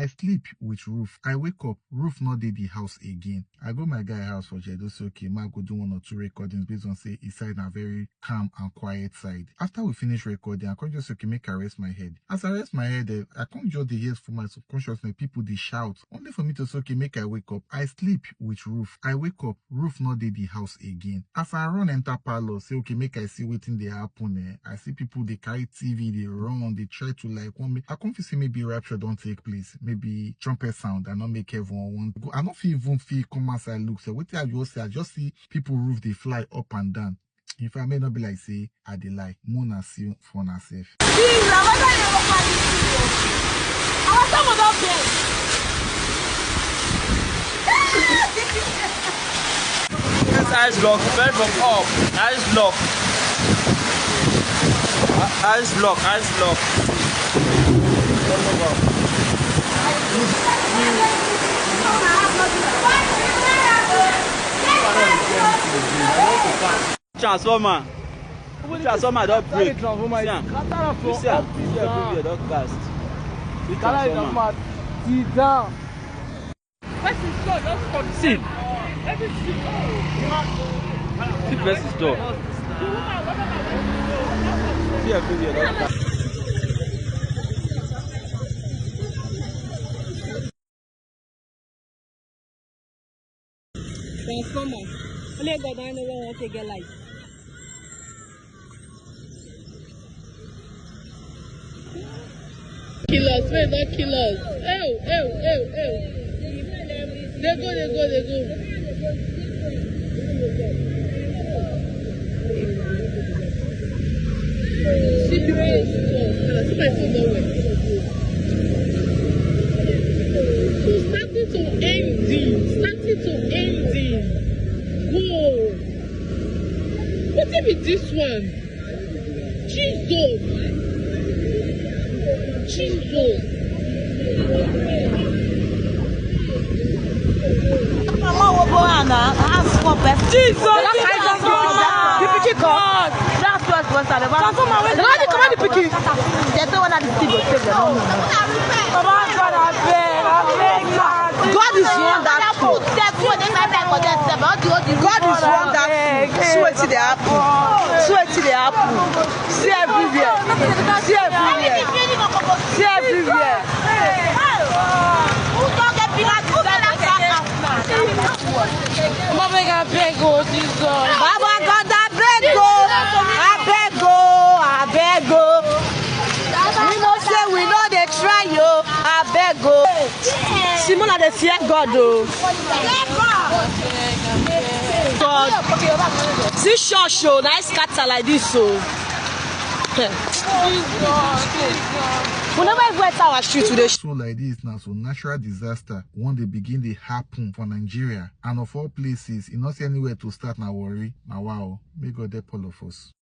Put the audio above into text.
I sleep with roof. I wake up, roof not dey the house again. I go my guy house for Jeddo, say okay, ma go do 1 or 2 recordings based on say his side na very calm and quiet side. After we finish recording, I come just say okay, make I rest my head. As I rest my head, I come just dey hear for my subconsciousness people dey shout. Only for me to say okay, make I wake up. I sleep with roof. I wake up, roof not dey the house again. As I run enter parlor, say okay, make I see wetin dey happen. I see people they carry TV, they run, they try to like want me. I come feel say maybe rapture don't take place. Maybe trumpet sound and not make everyone want to go. I don't even feel come outside look. So what I just say, I just see people roof they fly up and down. If I may not be like say I dey lie, Mona see for herself. Eyes lock, fell from up. Eyes lock. Eyes lock, eyes lock. Transformer. Transformer don't break. See don't cast. Transformer. Sit down. Sit. See versus door. See a video don't cast. Transformer. Only God I know where to get light. Kill us, wait, not kill us. Ew. They go. See people see my phone nowhere. So starting to ending. Whoa. What be this one? Jesus. Mama will go and ask for best. Jesus. The picture come. That's what was at the back. The picture. They don't want to see the thing. God is wonderful. God is wonderful. Swear to the apple. See everywhere. Mama, I beg you, Jesus. Baba God, I beg you. We know say we know they try you. I beg you. Simona they fear God though. God. See short show, nice scatter like this so. We never even enter our street today. So like this now, so natural disaster when they begin they happen for Nigeria and of all places, you not see anywhere to start now worry. Now wow, may God help all of us.